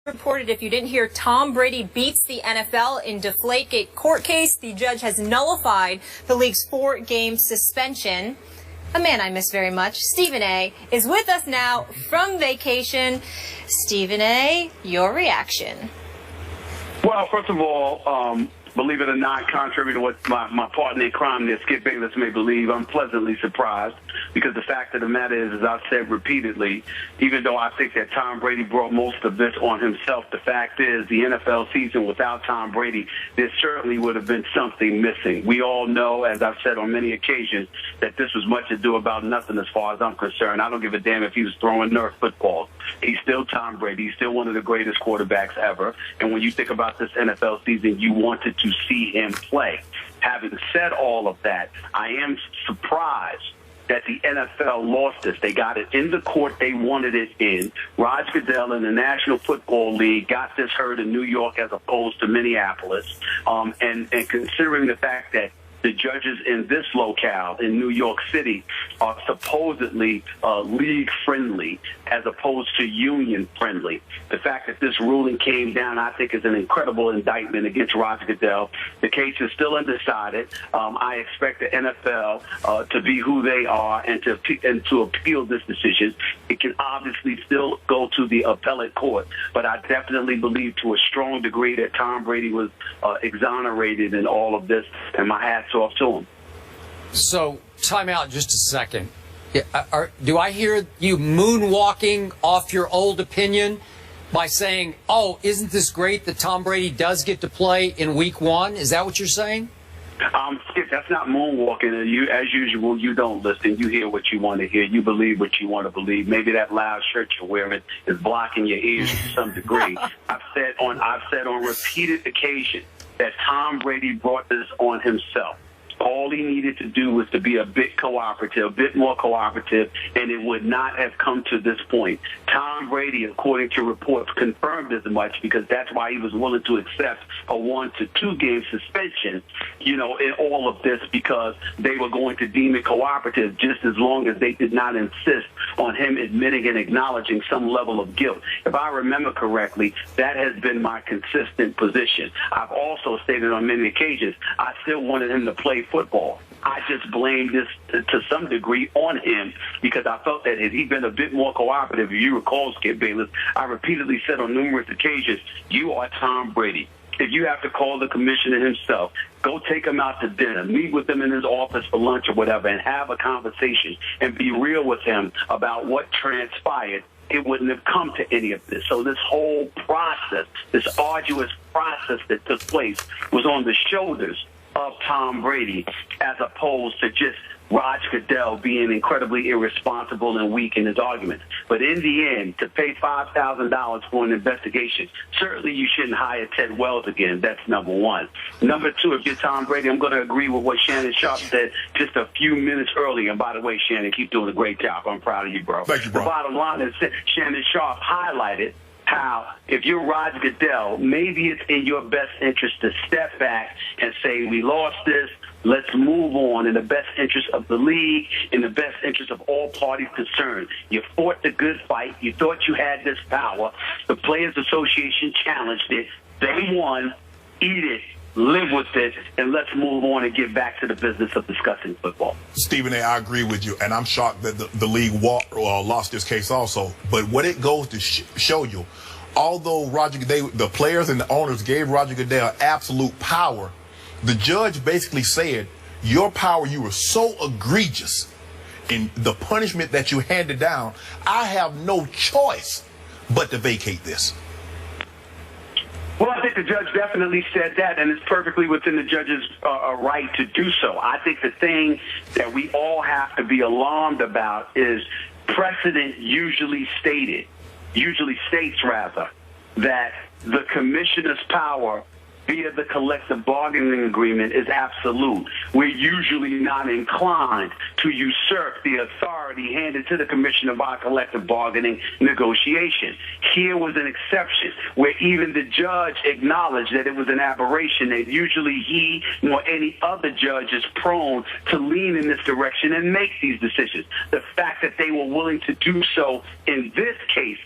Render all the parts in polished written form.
reported, if you didn't hear, Tom Brady beats the NFL in Deflatega court case. The judge has nullified the league's 4-game suspension. A man I miss very much, Stephen A., is with us now from vacation. Stephen A., your reaction. Well, first of all, believe it or not, contrary to what my partner in crime there, Skip Bayless, may believe, I'm pleasantly surprised because the fact of the matter is, as I've said repeatedly, even though I think that Tom Brady brought most of this on himself, the fact is the NFL season without Tom Brady, there certainly would have been something missing. We all know, as I've said on many occasions, that this was much ado about nothing as far as I'm concerned. I don't give a damn if he was throwing Nerf footballs. He's still Tom Brady. He's still one of the greatest quarterbacks ever. And when you think about this NFL season, you wanted to see him play. Having said all of that, I am surprised that the NFL lost this. They got it in the court they wanted it in. Roger Goodell in the National Football League got this heard in New York as opposed to Minneapolis. And considering the fact that the judges in this locale in New York City are supposedly league-friendly as opposed to union-friendly. The fact that this ruling came down, I think, is an incredible indictment against Roger Goodell. The case is still undecided. I expect the NFL to be who they are and to appeal this decision. It can obviously still go to the appellate court, but I definitely believe to a strong degree that Tom Brady was exonerated in all of this, and my hat's off to him. So, time out just a second. Do I hear you moonwalking off your old opinion by saying, oh, isn't this great that Tom Brady does get to play in week 1? Is that what you're saying? Skip, that's not moonwalking. You, as usual, you don't listen. You hear what you want to hear. You believe what you want to believe. Maybe that loud shirt you're wearing is blocking your ears to some degree. I've said on repeated occasions that Tom Brady brought this on himself. All he needed to do was to be a bit cooperative, a bit more cooperative, and it would not have come to this point. Tom Brady, according to reports, confirmed as much because that's why he was willing to accept a 1 to 2 game suspension, in all of this, because they were going to deem it cooperative just as long as they did not insist on him admitting and acknowledging some level of guilt. If I remember correctly, that has been my consistent position. I've also stated on many occasions I still wanted him to play football. I just blamed this to some degree on him because I felt that had he been a bit more cooperative, if you recall, Skip Bayless, I repeatedly said on numerous occasions, you are Tom Brady. If you have to call the commissioner himself, go take him out to dinner, meet with him in his office for lunch or whatever, and have a conversation and be real with him about what transpired, it wouldn't have come to any of this. So this whole process, this arduous process that took place was on the shoulders of Tom Brady as opposed to just Roger Goodell being incredibly irresponsible and weak in his arguments. But in the end, to pay $5,000 for an investigation, certainly you shouldn't hire Ted Wells again. That's number one. Number two, if you're Tom Brady, I'm going to agree with what Shannon Sharp said just a few minutes earlier. And by the way, Shannon, keep doing a great job. I'm proud of you, bro. Thank you, bro. The bottom line is Shannon Sharp highlighted how if you're Roger Goodell, maybe it's in your best interest to step back and say, we lost this, let's move on in the best interest of the league, in the best interest of all parties concerned. You fought the good fight. You thought you had this power. The Players Association challenged it. They won. Eat it. Live with it, and let's move on and get back to the business of discussing football. Stephen A., I agree with you, and I'm shocked that the league lost this case also. But what it goes to show you, although the players and the owners gave Roger Goodell absolute power, the judge basically said, your power, you were so egregious in the punishment that you handed down, I have no choice but to vacate this. Well, I think the judge definitely said that, and it's perfectly within the judge's right to do so. I think the thing that we all have to be alarmed about is precedent usually states that the commissioner's power via the collective bargaining agreement is absolute. We're usually not inclined to usurp the authority handed to the commissioner by collective bargaining negotiation. Here was an exception where even the judge acknowledged that it was an aberration, that usually he nor any other judge is prone to lean in this direction and make these decisions. The fact that they were willing to do so in this case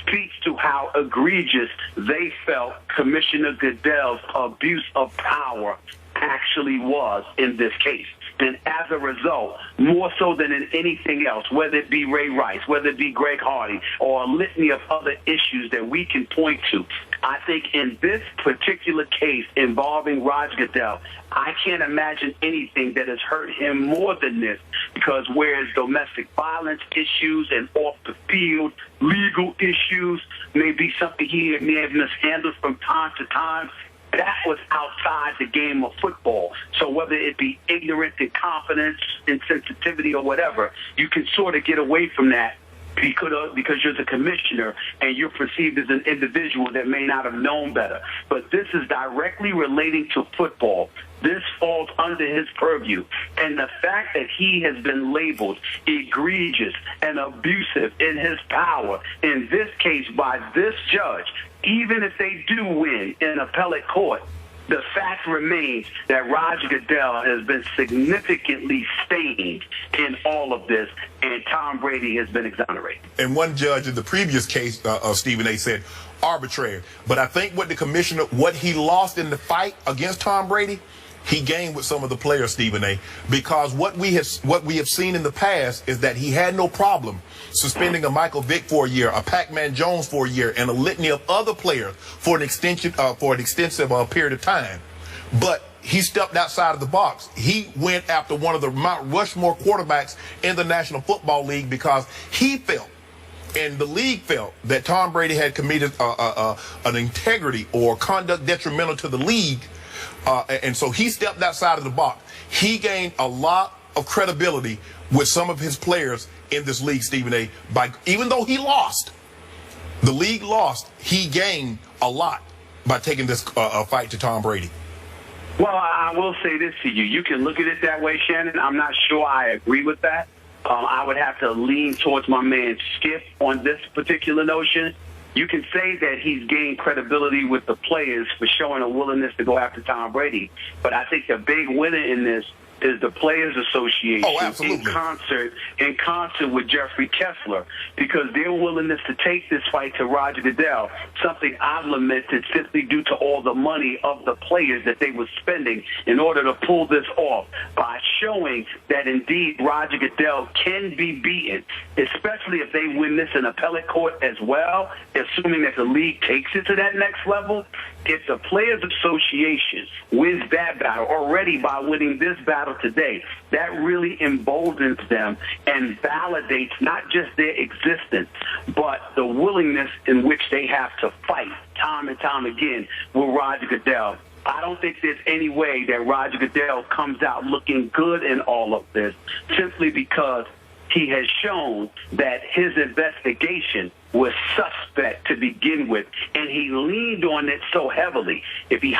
speaks to how egregious they felt Commissioner Goodell's abuse of power actually was in this case. And as a result, more so than in anything else, whether it be Ray Rice, whether it be Greg Hardy, or a litany of other issues that we can point to, I think in this particular case involving Roger Goodell, I can't imagine anything that has hurt him more than this, because whereas domestic violence issues and off-the-field legal issues may be something he may have mishandled from time to time, that was outside the game of football. So whether it be ignorance, incompetence, insensitivity, or whatever, you can sort of get away from that because you're the commissioner and you're perceived as an individual that may not have known better. But this is directly relating to football. This falls under his purview. And the fact that he has been labeled egregious and abusive in his power, in this case by this judge, even if they do win in appellate court, the fact remains that Roger Goodell has been significantly stained in all of this, and Tom Brady has been exonerated. And one judge in the previous case, Stephen A., said arbitrary. But I think what the commissioner, what he lost in the fight against Tom Brady, he gained with some of the players, Stephen A., because what we have seen in the past is that he had no problem suspending a Michael Vick for a year, a Pac-Man Jones for a year, and a litany of other players for an extensive period of time. But he stepped outside of the box. He went after one of the Mount Rushmore quarterbacks in the National Football League because he felt, and the league felt, that Tom Brady had committed an integrity or conduct detrimental to the league. And so he stepped outside of the box. He gained a lot of credibility with some of his players in this league, Stephen A. Even though he lost, the league lost, he gained a lot by taking this fight to Tom Brady. Well, I will say this to you. You can look at it that way, Shannon. I'm not sure I agree with that. I would have to lean towards my man Skip on this particular notion. You can say that he's gained credibility with the players for showing a willingness to go after Tom Brady. But I think the big winner in this is the Players Association in concert with Jeffrey Kessler, because their willingness to take this fight to Roger Goodell, something I've lamented simply due to all the money of the players that they were spending in order to pull this off, by showing that indeed Roger Goodell can be beaten, especially if they win this in appellate court as well, assuming that the league takes it to that next level. If the Players Association wins that battle already by winning this battle today, that really emboldens them and validates not just their existence, but the willingness in which they have to fight time and time again with Roger Goodell. I don't think there's any way that Roger Goodell comes out looking good in all of this, simply because he has shown that his investigation was suspect to begin with, and he leaned on it so heavily. If he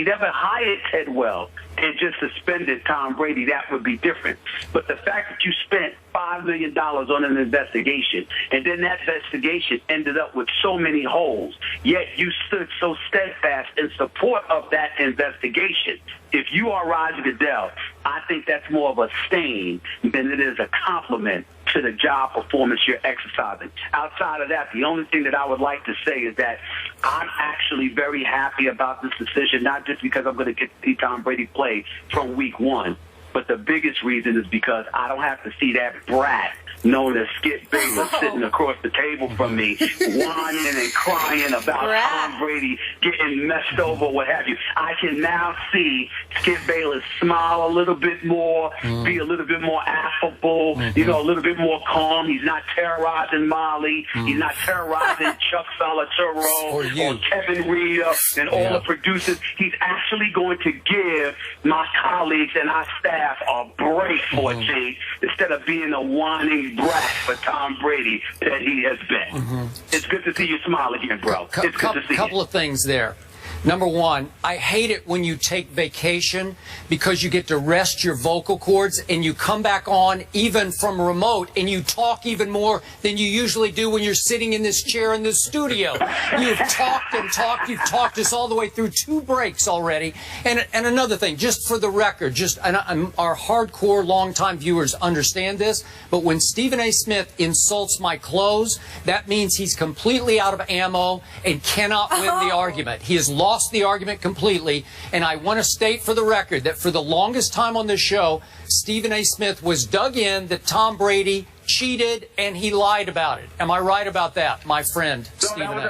never hired Ted Wells and just suspended Tom Brady, that would be different. But the fact that you spent $5 million on an investigation, and then that investigation ended up with so many holes, yet you stood so steadfast in support of that investigation. If you are Roger Goodell, I think that's more of a stain than it is a compliment to the job performance you're exercising. Outside of that, the only thing that I would like to say is that I'm actually very happy about this decision, not just because I'm going to get to see Tom Brady play from week one, but the biggest reason is because I don't have to see that brat known as Skip Bayless sitting across the table from me, whining and crying about Tom Brady getting messed over, what have you. I can now see Skip Bayless smile a little bit more, be a little bit more affable, a little bit more calm. He's not terrorizing Molly. He's not terrorizing Chuck Salaturo or Kevin Rita and all the producers. He's actually going to give my colleagues and our staff a break for a change, instead of being a whining brat for Tom Brady that he has been. It's good to see you smile again, bro. It's good to see you. Couple of things there. Number one, I hate it when you take vacation because you get to rest your vocal cords and you come back on even from remote and you talk even more than you usually do when you're sitting in this chair in this studio. You've talked and talked. You've talked us all the way through 2 breaks already. And another thing, just for the record, our hardcore longtime viewers understand this, but when Stephen A. Smith insults my clothes, that means he's completely out of ammo and cannot win the argument. He has lost the argument completely, and I want to state for the record that for the longest time on this show, Stephen A. Smith was dug in that Tom Brady cheated and he lied about it. Am I right about that, my friend, Stephen A.?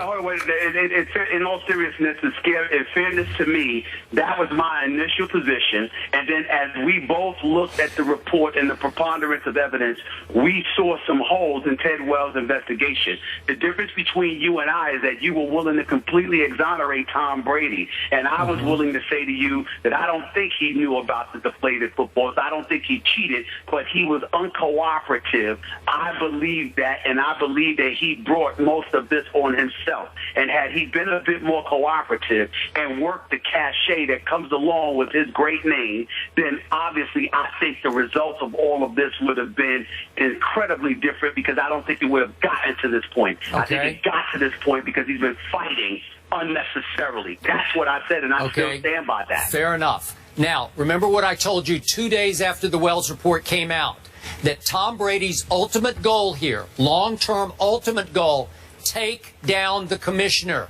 In all seriousness, in fairness to me, that was my initial position. And then as we both looked at the report and the preponderance of evidence, we saw some holes in Ted Wells' investigation. The difference between you and I is that you were willing to completely exonerate Tom Brady. And I was willing to say to you that I don't think he knew about the deflated footballs. I don't think he cheated, but he was uncooperative. I believe that, and I believe that he brought most of this on himself. And had he been a bit more cooperative and worked the cachet that comes along with his great name, then obviously I think the results of all of this would have been incredibly different, because I don't think it would have gotten to this point. Okay. I think it got to this point because he's been fighting unnecessarily. That's what I said, and I still stand by that. Fair enough. Now, remember what I told you 2 days after the Wells report came out, that Tom Brady's ultimate goal here, long-term ultimate goal, take down the commissioner,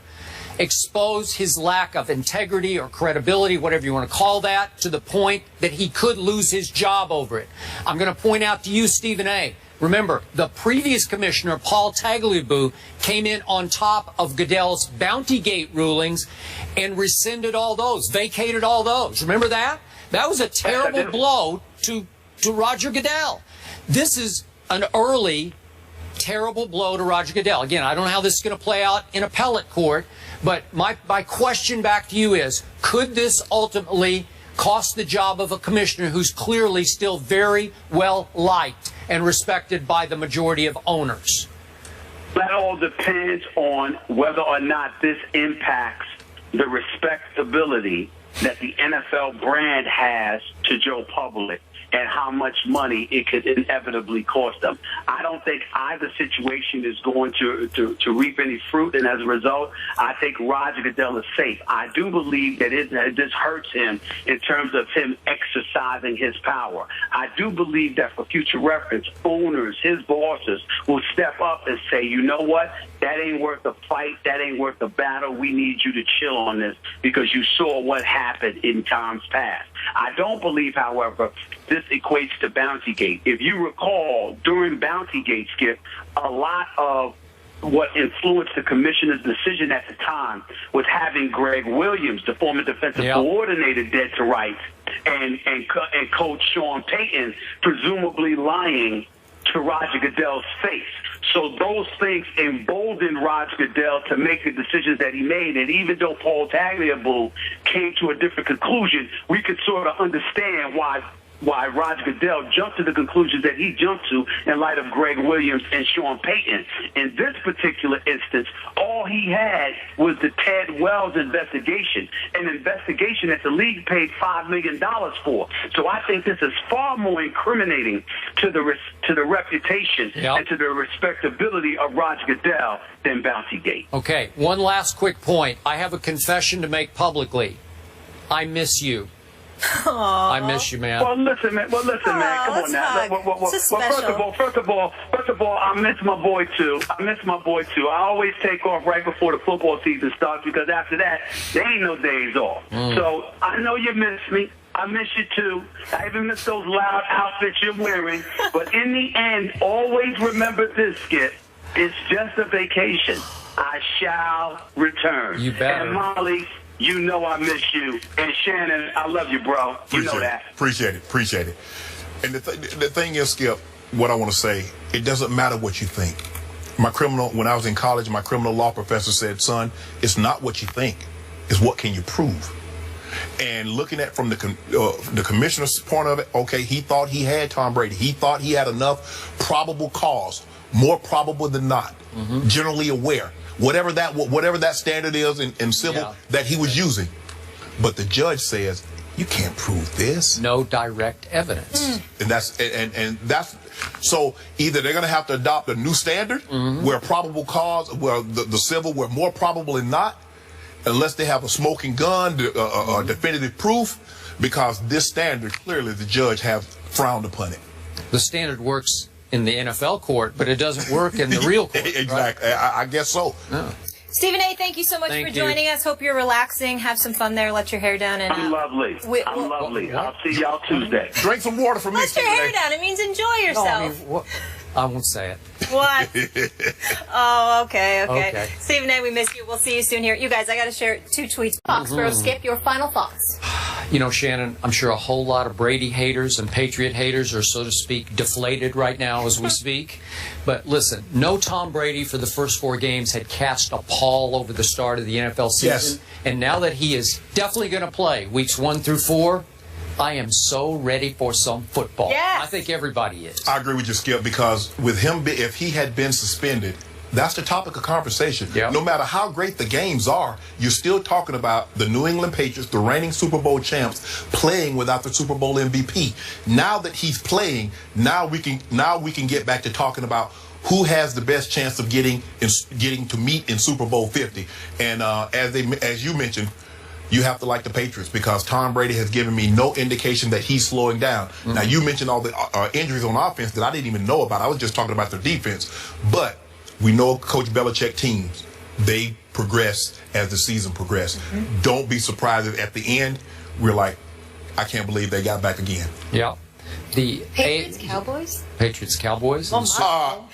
expose his lack of integrity or credibility, whatever you want to call that, to the point that he could lose his job over it. I'm going to point out to you, Stephen A., remember, the previous commissioner, Paul Tagliabue, came in on top of Goodell's Bountygate rulings and rescinded all those, vacated all those. Remember that? That was a terrible blow to Roger Goodell. This is an early, terrible blow to Roger Goodell. Again, I don't know how this is going to play out in appellate court, but my question back to you is, could this ultimately cost the job of a commissioner who's clearly still very well liked and respected by the majority of owners? That all depends on whether or not this impacts the respectability that the NFL brand has to Joe Public and how much money it could inevitably cost them. I don't think either situation is going to reap any fruit, and as a result, I think Roger Goodell is safe. I do believe that this hurts him in terms of him exercising his power. I do believe that for future reference, owners, his bosses, will step up and say, you know what, that ain't worth the fight, that ain't worth the battle, we need you to chill on this because you saw what happened in times past. I don't believe, however, this equates to Bountygate. If you recall, during Bountygate, Skip, a lot of what influenced the commissioner's decision at the time was having Greg Williams, the former defensive coordinator, dead to rights, and Coach Sean Payton presumably lying to Roger Goodell's face. So those things emboldened Roger Goodell to make the decisions that he made. And even though Paul Tagliabue came to a different conclusion, we could sort of understand why Roger Goodell jumped to the conclusions that he jumped to in light of Greg Williams and Sean Payton. In this particular instance, all he had was the Ted Wells investigation, an investigation that the league paid $5 million for. So I think this is far more incriminating to the reputation and to the respectability of Roger Goodell than Bountygate. Okay, one last quick point. I have a confession to make publicly. I miss you. Aww. I miss you, man. Well, listen, man. Come on now. First of all, I miss my boy too. I always take off right before the football season starts because after that, there ain't no days off. So I know you miss me. I miss you too. I even miss those loud outfits you're wearing. But in the end, always remember this, Skip. It's just a vacation. I shall return. You better. And Molly, you know I miss you. And Shannon, I love you, bro. You know that. Appreciate it. And the thing is, Skip, what I want to say, it doesn't matter what you think. When I was in college, my criminal law professor said, son, it's not what you think. It's what can you prove. And looking at from the commissioner's point of it, okay, he thought he had Tom Brady. He thought he had enough probable cause. more probable than not, generally aware, whatever that standard is in civil that he was using. But the judge says, you can't prove this. No direct evidence. And that's so either they're going to have to adopt a new standard where probable cause, where the civil, where more probable than not, unless they have a smoking gun, definitive proof, because this standard, clearly the judge have frowned upon it. The standard works in the NFL court, but it doesn't work in the real court. Exactly. Right? I guess so. Yeah. Stephen A., thank you so much for joining us. Hope you're relaxing. Have some fun there. Let your hair down. And I'm lovely. I'm lovely. I'll see y'all Tuesday. Drink some water for me, Let your hair down. It means enjoy yourself. No, I won't say it. What? Oh, okay. Stephen A., we miss you. We'll see you soon here. You guys, I got to share 2 tweets. Foxborough Skip, your final thoughts. You know, Shannon, I'm sure a whole lot of Brady haters and Patriot haters are, so to speak, deflated right now as we speak. But listen, no Tom Brady for the first 4 games had cast a pall over the start of the NFL season. Yes. And now that he is definitely going to play weeks 1 through 4, I am so ready for some football. Yes. I think everybody is. I agree with you, Skip, because with him, if he had been suspended, that's the topic of conversation. Yep. No matter how great the games are, you're still talking about the New England Patriots, the reigning Super Bowl champs, playing without the Super Bowl MVP. Now that he's playing, now we can get back to talking about who has the best chance of getting to meet in Super Bowl 50. And as you mentioned, you have to like the Patriots because Tom Brady has given me no indication that he's slowing down. Now, you mentioned all the injuries on offense that I didn't even know about. I was just talking about their defense. But we know Coach Belichick teams, they progress as the season progresses. Don't be surprised if at the end we're like, I can't believe they got back again. Yeah. The Patriots, Cowboys? Patriots, Cowboys.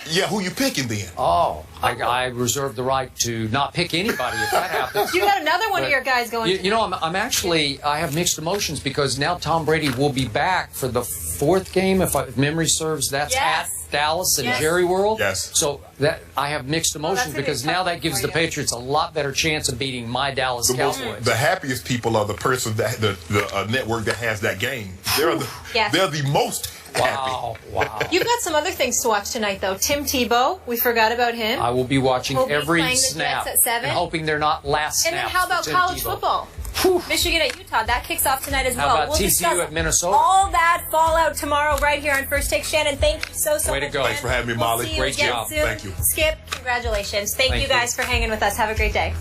Yeah, who you picking then? I reserve the right to not pick anybody if that happens. You got another one of your guys going. You know, I have mixed emotions because now Tom Brady will be back for the 4th game, if memory serves. That's at Dallas and Jerry World. Yes. So that I have mixed emotions because now that gives the Patriots a lot better chance of beating my Dallas Cowboys. The happiest people are the person that the network that has that game. They're the most happy. Wow. You've got some other things to watch tonight, though. Tim Tebow, we forgot about him. I will be watching every snap at 7. and hoping they're not last snaps. And then how about college football? Michigan at Utah. That kicks off tonight as well. How about TCU at Minnesota? All that fallout tomorrow right here on First Take. Shannon, thank you so much. Way to go. Thanks for having me, Molly. We'll see you Great again job. soon. Thank you. Skip, congratulations. Thank you guys for hanging with us. Have a great day.